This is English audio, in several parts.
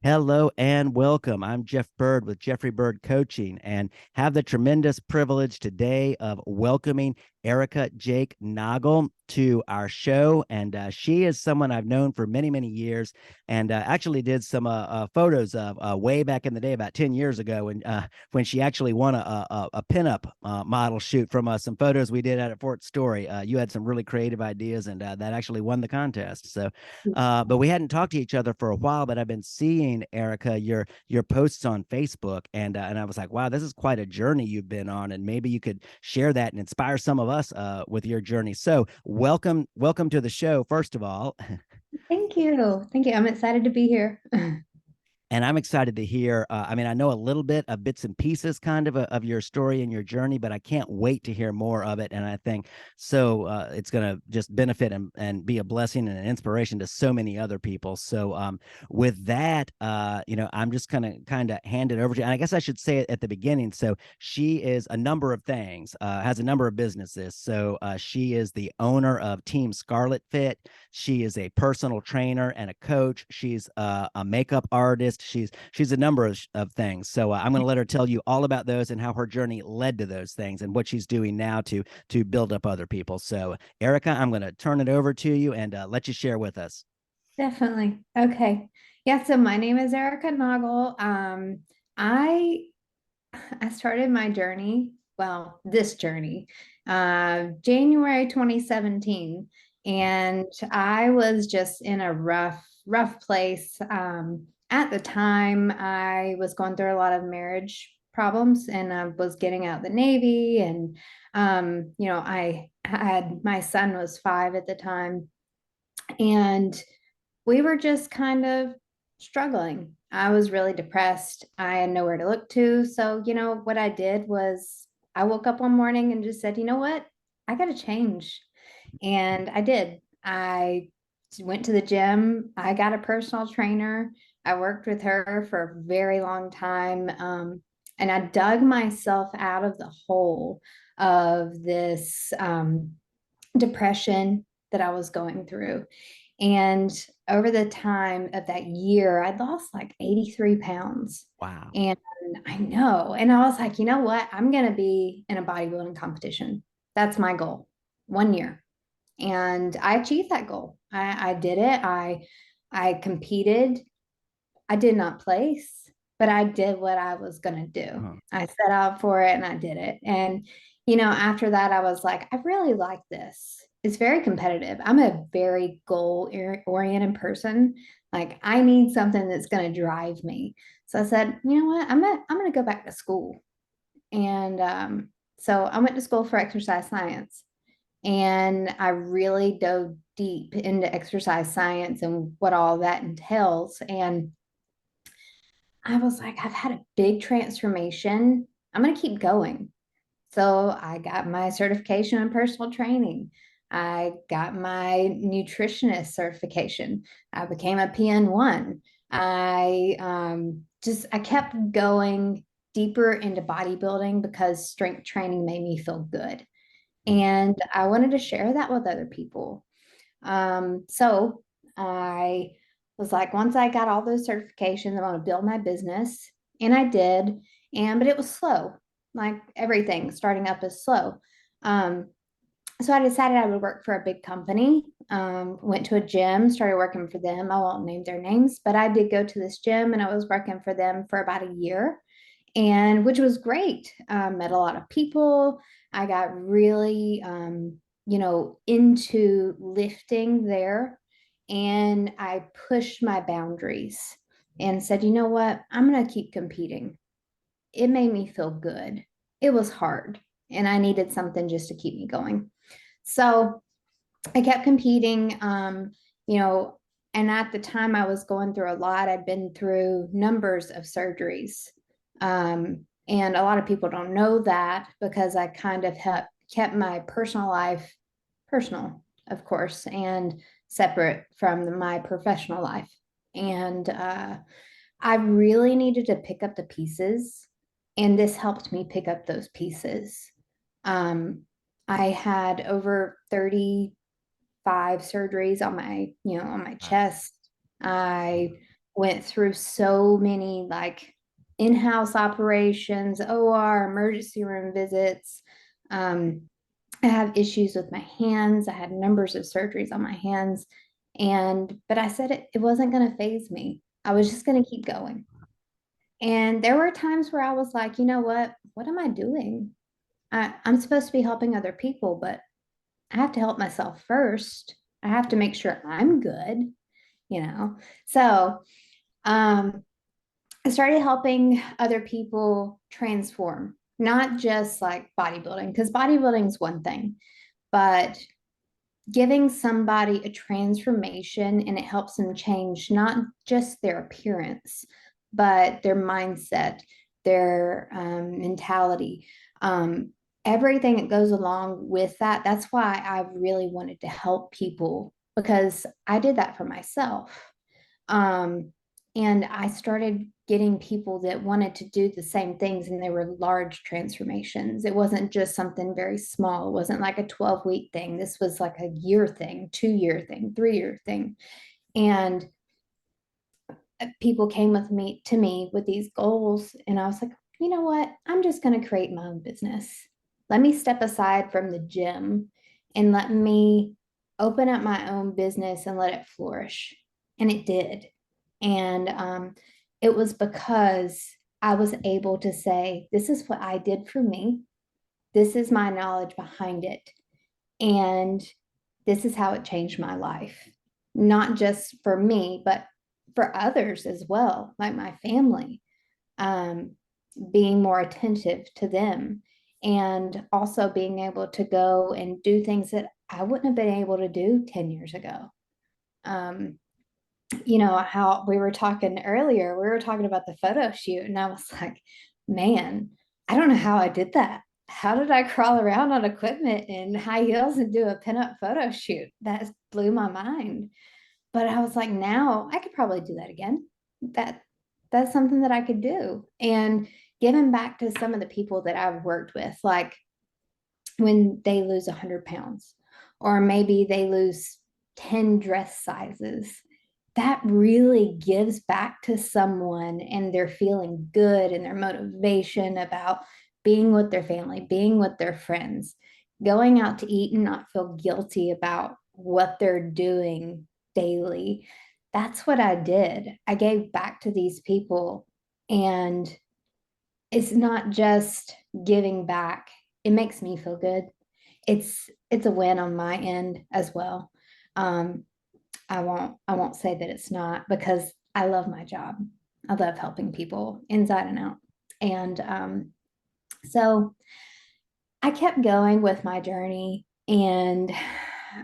Hello and welcome. I'm Jeff Bird with Jeffrey Bird Coaching and have the tremendous privilege today of welcoming Erika Jake Noggle to our show. And she is someone I've known for many, many years and actually did some photos of way back in the day, about 10 years ago, when she actually won a pinup model shoot from some photos we did out at Fort Story. You had some really creative ideas and that actually won the contest. So but we hadn't talked to each other for a while, but I've been seeing, Erika, your posts on Facebook, and I was like, wow, this is quite a journey you've been on, and maybe you could share that and inspire some of us with your journey. So welcome to the show, first of all. Thank you. Thank you. I'm excited to be here. And I'm excited to hear. I mean, I know a little bit of bits and pieces, kind of your story and your journey, but I can't wait to hear more of it. And I think so. It's going to just benefit and be a blessing and an inspiration to so many other people. So, with that, I'm just gonna kind of hand it over to you. And I guess I should say it at the beginning. So, she is a number of things. Has a number of businesses. So, she is the owner of Team Scarlet Fit. She is a personal trainer and a coach. She's a makeup artist. She's a number of things. So I'm going to let her tell you all about those and how her journey led to those things and what she's doing now to build up other people. So Erika, I'm going to turn it over to you and let you share with us. Definitely. Okay. Yeah, so my name is Erika Noggle. I I started my journey, well, this journey, January 2017. And I was just in a rough place. At the time, I was going through a lot of marriage problems and I was getting out of the Navy. And, I had my son was 5 at the time. And we were just kind of struggling. I was really depressed. I had nowhere to look to. So, what I did was I woke up one morning and just said, you know what? I got to change. And I did. I went to the gym. I got a personal trainer. I worked with her for a very long time. And I dug myself out of the hole of this depression that I was going through. And over the time of that year, I lost like 83 pounds. Wow. And I know. And I was like, you know what? I'm going to be in a bodybuilding competition. That's my goal. 1 year. And I achieved that goal. I did it. I competed. I did not place, but I did what I was going to do. Huh. I set out for it and I did it. And, after that, I was like, I really like this. It's very competitive. I'm a very goal oriented person. Like, I need something that's going to drive me. So I said, you know what? I'm gonna go back to school. And so I went to school for exercise science. And I really dove deep into exercise science and what all that entails. And I was like, I've had a big transformation. I'm going to keep going. So I got my certification in personal training. I got my nutritionist certification. I became a PN1. I kept going deeper into bodybuilding because strength training made me feel good. And I wanted to share that with other people. So I was like, once I got all those certifications, I want to build my business. And I did. But it was slow, like everything starting up is slow. Um, so I decided I would work for a big company. Went to a gym, started working for them. I won't name their names, but I did go to this gym and I was working for them for about a year, and which was great. Met a lot of people. I got really, into lifting there, and I pushed my boundaries and said, you know what, I'm going to keep competing. It made me feel good. It was hard, and I needed something just to keep me going. So I kept competing, you know, and at the time I was going through a lot. I'd been through numbers of surgeries. And a lot of people don't know that because I kind of kept my personal life personal, of course, and separate from my professional life. And I really needed to pick up the pieces, and this helped me pick up those pieces. Um, I had over 35 surgeries on my Wow. chest. I went through so many like in-house operations, OR, emergency room visits. Um, I have issues with my hands. I had numbers of surgeries on my hands. But I said it wasn't going to phase me. I was just going to keep going. And there were times where I was like, you know what? What am I doing? I'm supposed to be helping other people, but I have to help myself first. I have to make sure I'm good, you know? So, um, I started helping other people transform, not just like bodybuilding, because bodybuilding is one thing, but giving somebody a transformation and it helps them change not just their appearance, but their mindset, their mentality, um, everything that goes along with that. That's why I really wanted to help people because I did that for myself. Um, and I started getting people that wanted to do the same things, and they were large transformations. It wasn't just something very small. It wasn't like a 12-week thing. This was like a year thing, 2-year thing, 3-year thing. And people came with me to me with these goals. And I was like, you know what? I'm just going to create my own business. Let me step aside from the gym and let me open up my own business and let it flourish. And it did. And it was because I was able to say, this is what I did for me. This is my knowledge behind it. And this is how it changed my life, not just for me, but for others as well, like my family, um, being more attentive to them and also being able to go and do things that I wouldn't have been able to do 10 years ago. Um, how we were talking earlier, we were talking about the photo shoot, and I was like, man, I don't know how I did that. How did I crawl around on equipment in high heels and do a pinup photo shoot? That blew my mind. But I was like, now I could probably do that again. That that's something that I could do. And giving back to some of the people that I've worked with, like when they lose 100 pounds, or maybe they lose 10 dress sizes, that really gives back to someone and they're feeling good and their motivation about being with their family, being with their friends, going out to eat and not feel guilty about what they're doing daily. That's what I did. I gave back to these people, and it's not just giving back. It makes me feel good. It's a win on my end as well. Um, I won't say that it's not, because I love my job. I love helping people inside and out. And so I kept going with my journey, and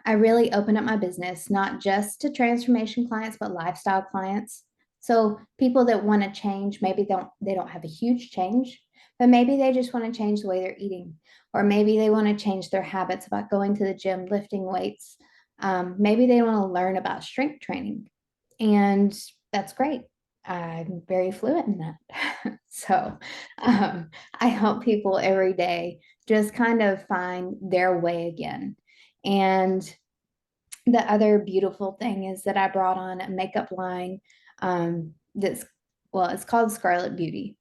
I really opened up my business, not just to transformation clients, but lifestyle clients. So people that want to change, maybe they don't have a huge change, but maybe they just want to change the way they're eating, or maybe they want to change their habits about going to the gym, lifting weights. Maybe they want to learn about strength training, and that's great. I'm very fluent in that. So I help people every day just kind of find their way again. And the other beautiful thing is that I brought on a makeup line that's, well, it's called Scarlet Beauty,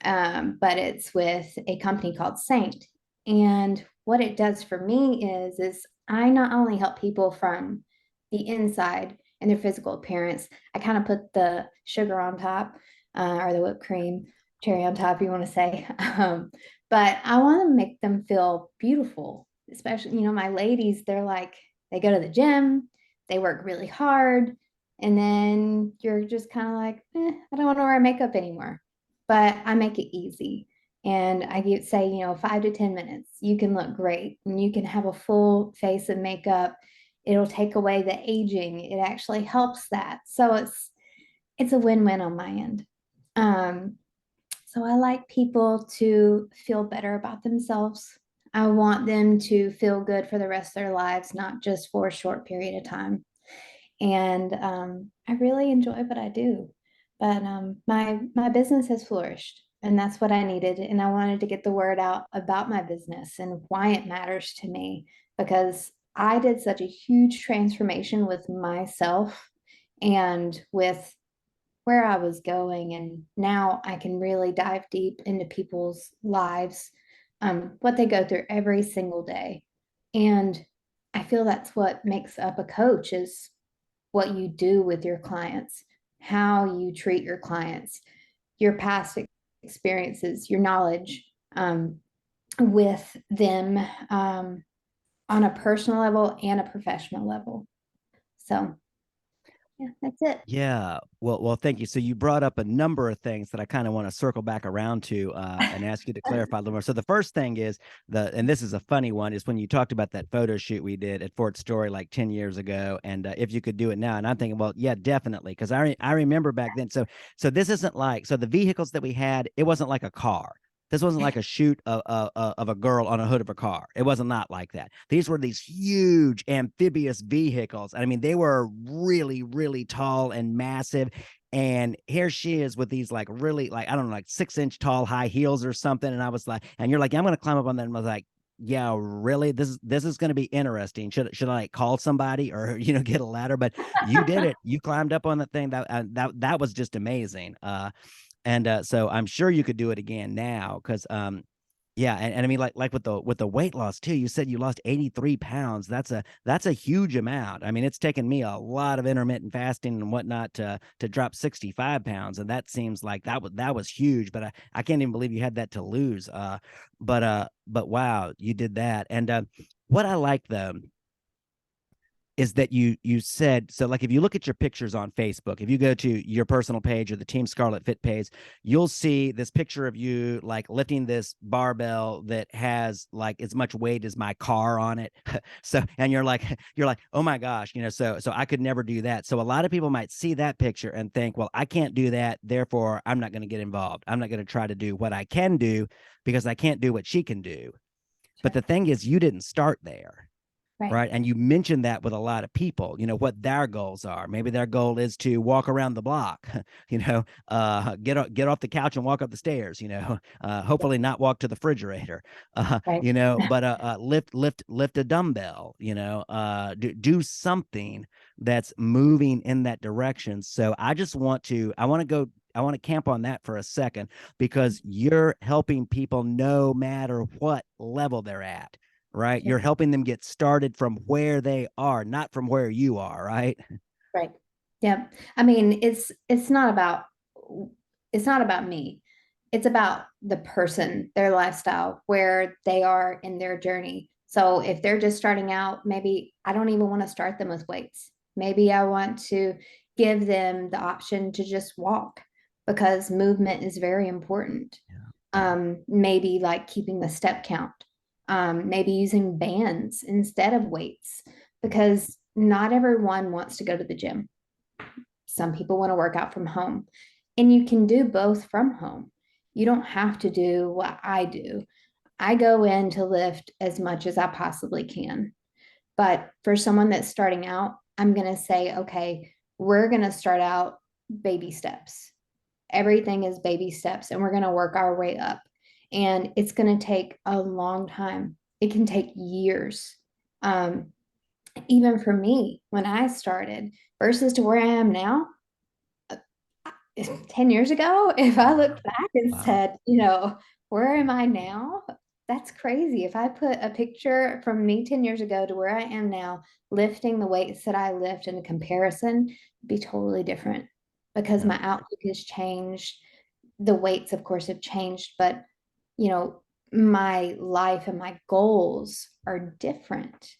but it's with a company called Seint. And what it does for me is I not only help people from the inside and their physical appearance. I kind of put the sugar on top, or the whipped cream, cherry on top, you want to say. But I want to make them feel beautiful, especially, my ladies, they're like, they go to the gym, they work really hard, and then you're just kind of like, I don't want to wear makeup anymore. But I make it easy. And I say, 5 to 10 minutes, you can look great and you can have a full face of makeup. It'll take away the aging. It actually helps that. So it's a win-win on my end. Um, so I like people to feel better about themselves. I want them to feel good for the rest of their lives, not just for a short period of time. And I really enjoy what I do. But my business has flourished, and that's what I needed. And I wanted to get the word out about my business and why it matters to me, because I did such a huge transformation with myself and with where I was going. And now I can really dive deep into people's lives, what they go through every single day. And I feel that's what makes up a coach is what you do with your clients, how you treat your clients, your past experiences, your knowledge with them on a personal level and a professional level. So, yeah, that's it. Yeah. Well, thank you. So you brought up a number of things that I kind of want to circle back around to and ask you to clarify a little more. So the first thing is and this is a funny one, is when you talked about that photo shoot we did at Fort Story like 10 years ago, and if you could do it now. And I'm thinking, well, yeah, definitely, because I remember back then. So this isn't like, so the vehicles that we had, it wasn't like a car. This wasn't like a shoot of a girl on a hood of a car. It wasn't not like that. These were these huge amphibious vehicles. I mean, they were really, really tall and massive. And here she is with these like really like, I don't know, like 6-inch tall high heels or something. And I was like, and you're like, yeah, I'm gonna climb up on that. And I was like, yeah, really? This is going to be interesting. Should I like call somebody or get a ladder? But you did it. You climbed up on the thing. That was just amazing. And so I'm sure you could do it again now, because yeah, and I mean, like with the weight loss too, you said you lost 83 pounds. That's a huge amount. I mean, it's taken me a lot of intermittent fasting and whatnot to drop 65 pounds, and that seems like that was huge. But I can't even believe you had that to lose. But wow, you did that. And what I like, though, is that you said, so like, if you look at your pictures on Facebook, if you go to your personal page or the Team Scarlet Fit page, you'll see this picture of you like lifting this barbell that has like as much weight as my car on it. So, and you're like, oh my gosh, so I could never do that. So a lot of people might see that picture and think, well, I can't do that, therefore I'm not going to get involved. I'm not going to try to do what I can do because I can't do what she can do. But Sure. the thing is, you didn't start there. Right. Right. And you mentioned that with a lot of people, what their goals are. Maybe their goal is to walk around the block, get off the couch and walk up the stairs, hopefully not walk to the refrigerator, Right. but lift a dumbbell, do something that's moving in that direction. So I want to camp on that for a second, because you're helping people no matter what level they're at, right? Sure. You're helping them get started from where they are, not from where you are, right? Right. Yeah. I mean, it's not about me. It's about the person, their lifestyle, where they are in their journey. So if they're just starting out, maybe I don't even want to start them with weights. Maybe I want to give them the option to just walk because movement is very important. Maybe like keeping the step count, maybe using bands instead of weights, because not everyone wants to go to the gym. Some people want to work out from home, and you can do both from home. You don't have to do what I do. I go in to lift as much as I possibly can. But for someone that's starting out, I'm going to say, okay, we're going to start out baby steps. Everything is baby steps, and we're going to work our way up. And it's going to take a long time. It can take years. Um, Even for me, when I started versus to where I am now, 10 years ago, if I looked back and Wow. said, where am I now? That's crazy. If I put a picture from me 10 years ago to where I am now, lifting the weights that I lift in a comparison, it'd be totally different because Yeah. my outlook has changed. The weights, of course, have changed, but you know, my life and my goals are different.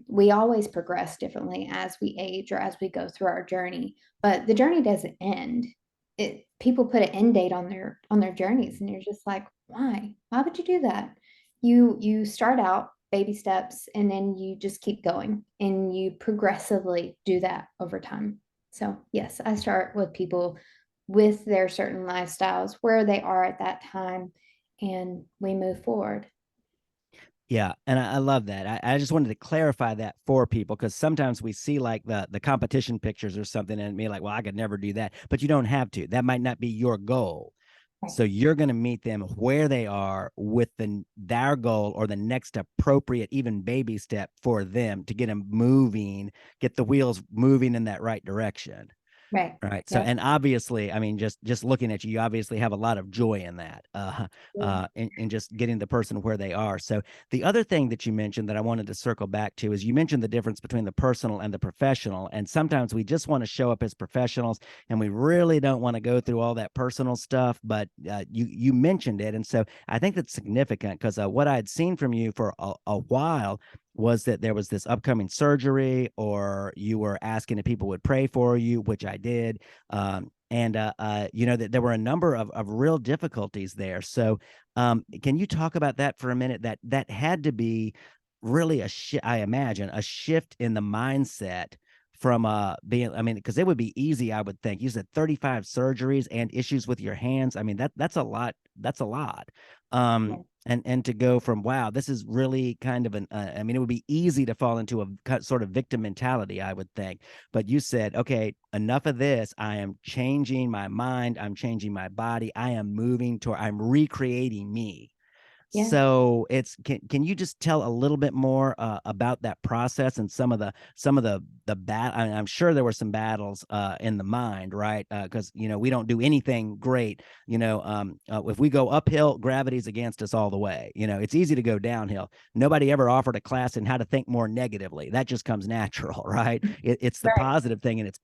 We always progress differently as we age or as we go through our journey, but the journey doesn't end. People put an end date on their journeys, and you're just like, why would you do that? You start out baby steps, and then you just keep going, and you progressively do that over time. So yes, I start with people with their certain lifestyles where they are at that time, and we move forward. Yeah, and I love that. I just wanted to clarify that for people, because sometimes we see like the competition pictures or something and be like, well, I could never do that. But you don't have to. That might not be your goal. Right. So you're going to meet them where they are with their goal, or the next appropriate, even baby step for them to get them moving, get the wheels moving in that right direction. Right. Right. So, Yep. and obviously, I mean, just looking at you, you obviously have a lot of joy in that, in just getting the person where they are. So, the other thing that you mentioned that I wanted to circle back to is you mentioned the difference between the personal and the professional. And sometimes we just want to show up as professionals, and we really don't want to go through all that personal stuff. But you mentioned it, and so I think that's significant because what I had seen from you for a while was that there was this upcoming surgery, or you were asking if people would pray for you, which I did. And you know that there were a number of real difficulties there. So, can you talk about that for a minute? That had to be really I imagine, a shift in the mindset from being, I mean, because it would be easy, I would think. You said 35 surgeries and issues with your hands. I mean, that's a lot. That's a lot. Yeah. And to go from, wow, this is really kind of an, I mean, it would be easy to fall into a sort of victim mentality, I would think. But you said, okay, enough of this. I am changing my mind. I'm changing my body. I am moving toward, I'm recreating me. Yeah. So it's, can you just tell a little bit more about that process and some of the I'm sure there were some battles in the mind, right? Because you know we don't do anything great. You know, if we go uphill, gravity's against us all the way. You know, it's easy to go downhill. Nobody ever offered a class in how to think more negatively. That just comes natural, right? It's the Right. positive thing, and it's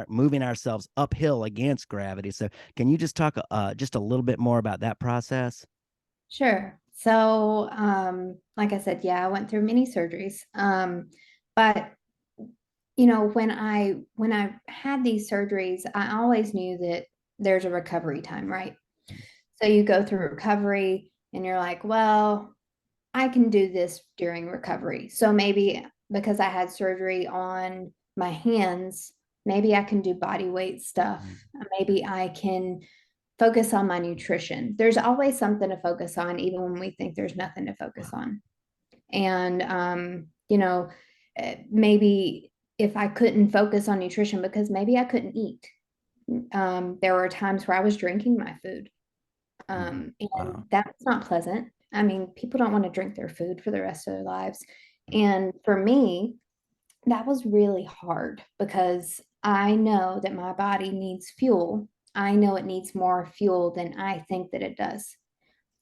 moving ourselves uphill against gravity. So can you just talk just a little bit more about that process? Sure. So, like I said, yeah, I went through many surgeries. But when I had these surgeries, I always knew that there's a recovery time, right? So you go through recovery and you're like, well, I can do this during recovery. So maybe because I had surgery on my hands, maybe I can do body weight stuff. Maybe I can focus on my nutrition. There's always something to focus on, even when we think there's nothing to focus on. And, maybe if I couldn't focus on nutrition because maybe I couldn't eat, there were times where I was drinking my food. And Wow. that's not pleasant. I mean, people don't want to drink their food for the rest of their lives. And for me, that was really hard because I know that my body needs fuel. I know it needs more fuel than I think that it does.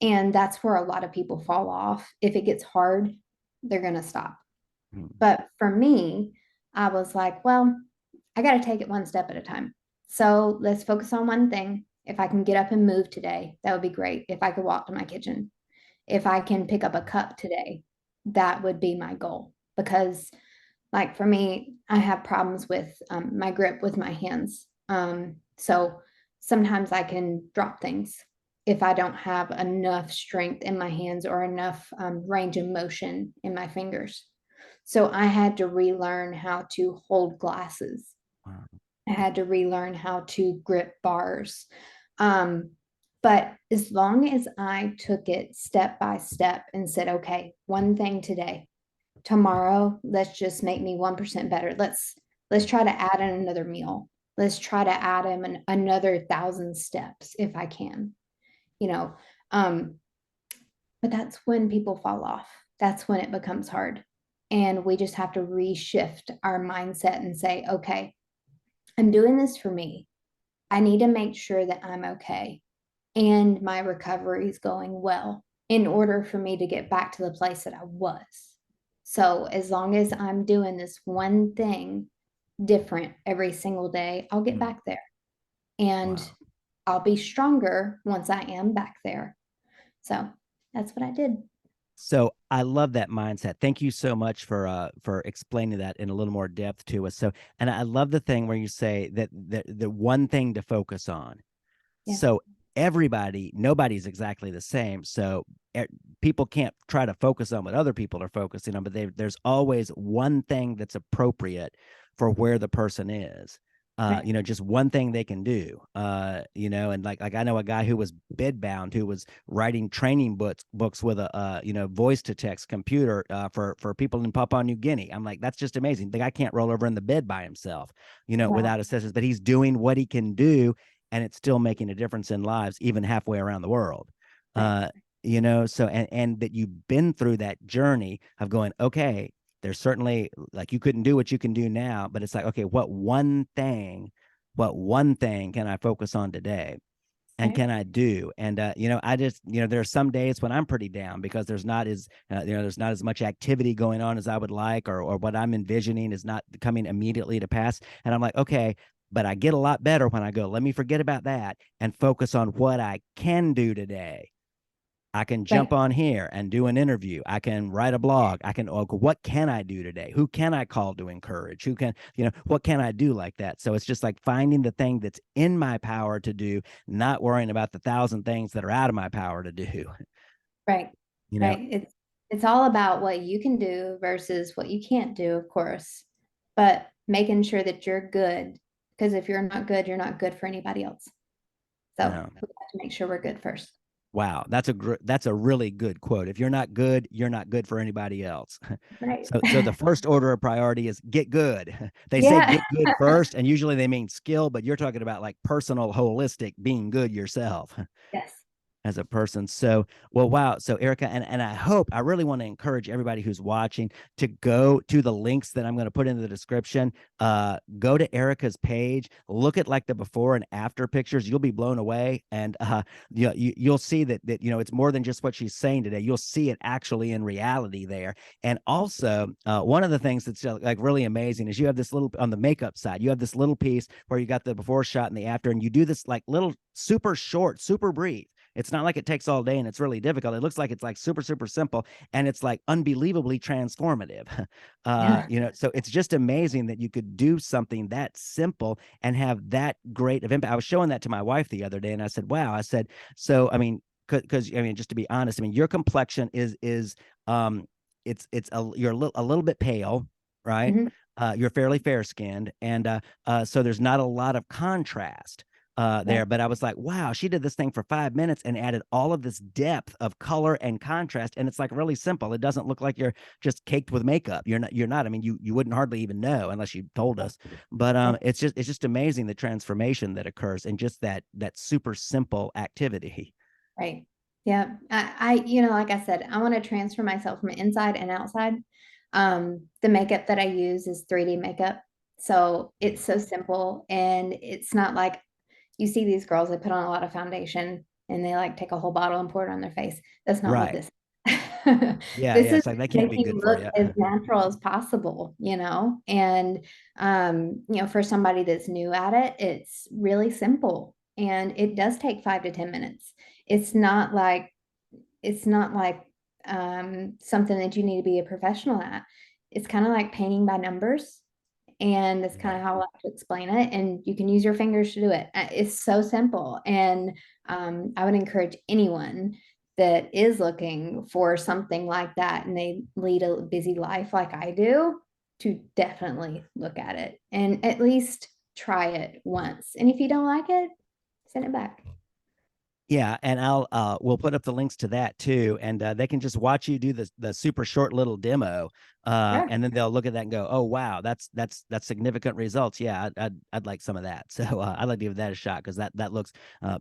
And that's where a lot of people fall off. If it gets hard, they're going to stop. But for me, I was like, well, I got to take it one step at a time. So let's focus on one thing. If I can get up and move today, that would be great. If I could walk to my kitchen, if I can pick up a cup today, that would be my goal. Because, like for me, I have problems with my grip with my hands. So sometimes I can drop things if I don't have enough strength in my hands or enough range of motion in my fingers. So I had to relearn how to hold glasses. Wow. I had to relearn how to grip bars. Um, but as long as I took it step by step and said, okay, one thing today, tomorrow, let's just make me 1% better. Let's try to add in another meal. Let's try to add in another 1,000 steps if I can, you know. Um, but that's when people fall off. That's when it becomes hard. And we just have to reshift our mindset and say, okay, I'm doing this for me. I need to make sure that I'm okay and my recovery is going well in order for me to get back to the place that I was. So, as long as I'm doing this one thing different every single day, I'll get back there and Wow. I'll be stronger once I am back there. So, that's what I did. So I love that mindset. Thank you so much for explaining that in a little more depth to us. So, and I love the thing where you say that the one thing to focus on. Yeah. So nobody's exactly the same. So people can't try to focus on what other people are focusing on, but there's always one thing that's appropriate for where the person is. Right. You know, just one thing they can do. You know, and like I know a guy who was bedbound, who was writing training books with a voice to text computer for people in Papua New Guinea. I'm like, that's just amazing. The guy can't roll over in the bed by himself, you know, Wow. without assistance, but he's doing what he can do, and it's still making a difference in lives even halfway around the world. Right. uh you know, so and that you've been through that journey of going, okay, there's certainly, like, you couldn't do what you can do now, but it's like, okay, what one thing what one thing can I focus on today? And Right. can I do? And I just, there are some days when I'm pretty down because there's not as there's not as much activity going on as I would like, or what I'm envisioning is not coming immediately to pass. And I'm like, okay, but I get a lot better when I go, let me forget about that and focus on what I can do today. I can jump Right. on here and do an interview. I can write a blog. I can, okay, what can I do today? Who can I call to encourage? Who can, what can I do like that? So it's just like finding the thing that's in my power to do, not worrying about the thousand things that are out of my power to do. Right. You know, Right. It's all about what you can do versus what you can't do, of course, but making sure that you're good. Because if you're not good, you're not good for anybody else. So no. we have to make sure we're good first. Wow, that's a really good quote. If you're not good, you're not good for anybody else. Right. So the first order of priority is get good. They say Yeah. get good first, and usually they mean skill, but you're talking about like personal, holistic, being good yourself Yes. as a person. So, well, wow. So, Erika, and I really want to encourage everybody who's watching to go to the links that I'm going to put in the description. Go to Erika's page, look at like the before and after pictures. You'll be blown away, and you'll see that it's more than just what she's saying today. You'll see it actually in reality there. And also, one of the things that's like really amazing is you have this little on the makeup side. You have this little piece where you got the before shot and the after, and you do this like little super short, super brief. It's not like it takes all day and it's really difficult. It looks like it's like super, super simple, and it's like unbelievably transformative. Yeah. So it's just amazing that you could do something that simple and have that great of impact. I was showing that to my wife the other day, and I said, "Wow!" I said, "So I mean, because I mean, just to be honest, I mean, your complexion is it's you're a little bit pale, right? Mhm. You're fairly fair skinned, and so there's not a lot of contrast." There, Right. but I was like, wow, she did this thing for 5 minutes and added all of this depth of color and contrast. And it's like really simple. It doesn't look like you're just caked with makeup. You're not. I mean, you wouldn't hardly even know unless you told us. But Right. it's just amazing the transformation that occurs in just that super simple activity. Right. Yeah. Like I said, I want to transfer myself from inside and outside. The makeup that I use is 3D makeup. So it's so simple, and it's not like you see these girls, they put on a lot of foundation and they like take a whole bottle and pour it on their face. That's not what Right. this Yeah, this yeah. is It's like that can't be making good you for look you. as natural as possible, and for somebody that's new at it, it's really simple, and it does take 5 to 10 minutes. It's not like it's not like something that you need to be a professional at. It's kind of like painting by numbers, and that's kind Yeah. of how I like to explain it. And you can use your fingers to do it. It's so simple. And I would encourage anyone that is looking for something like that and they lead a busy life like I do to definitely look at it and at least try it once. And if you don't like it, send it back. Yeah, and we'll put up the links to that too, and they can just watch you do the super short little demo, Yeah. and then they'll look at that and go, "Oh wow, that's significant results." Yeah, I'd like some of that. So I'd like to give that a shot because that looks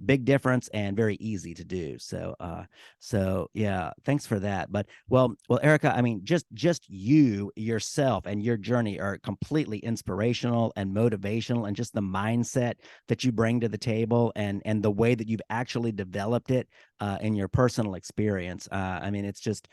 big difference and very easy to do. So yeah, thanks for that. But well, Erika, I mean, just you yourself and your journey are completely inspirational and motivational, and just the mindset that you bring to the table and the way that you've actually developed it in your personal experience. I mean, that's just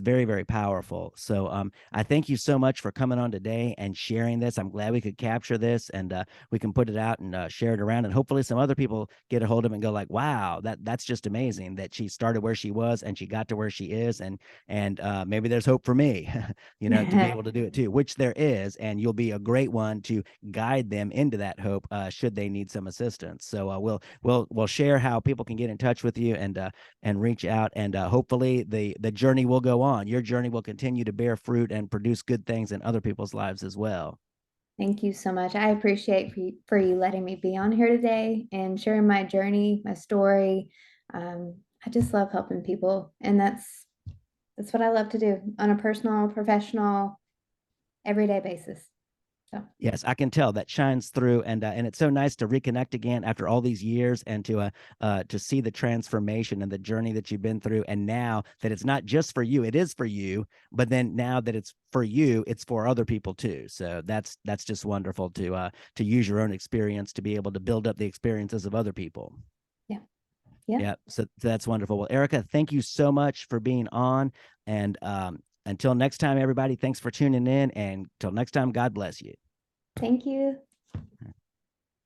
very, very powerful. So I thank you so much for coming on today and sharing this. I'm glad we could capture this, and we can put it out and share it around, and hopefully some other people get a hold of it and go like, wow, that's just amazing that she started where she was and she got to where she is, and maybe there's hope for me, to be able to do it too, which there is, and you'll be a great one to guide them into that hope should they need some assistance. So we'll share how people can get in touch with you and reach out, and hopefully the journey will go on. Your journey will continue to bear fruit and produce good things in other people's lives as well. Thank you so much. I appreciate for you letting me be on here today and sharing my journey, my story. I just love helping people, and that's what I love to do on a personal, professional, everyday basis. So Yes, I can tell that shines through, and it's so nice to reconnect again after all these years, and to see the transformation and the journey that you've been through, and now that it's not just for you, it is for you, but then now that it's for you, it's for other people too. So that's just wonderful to use your own experience to be able to build up the experiences of other people. yeah, yeah. Yeah, so that's wonderful. Well, Erika, thank you so much for being on, and until next time, everybody, thanks for tuning in, and until next time, God bless you. Thank you.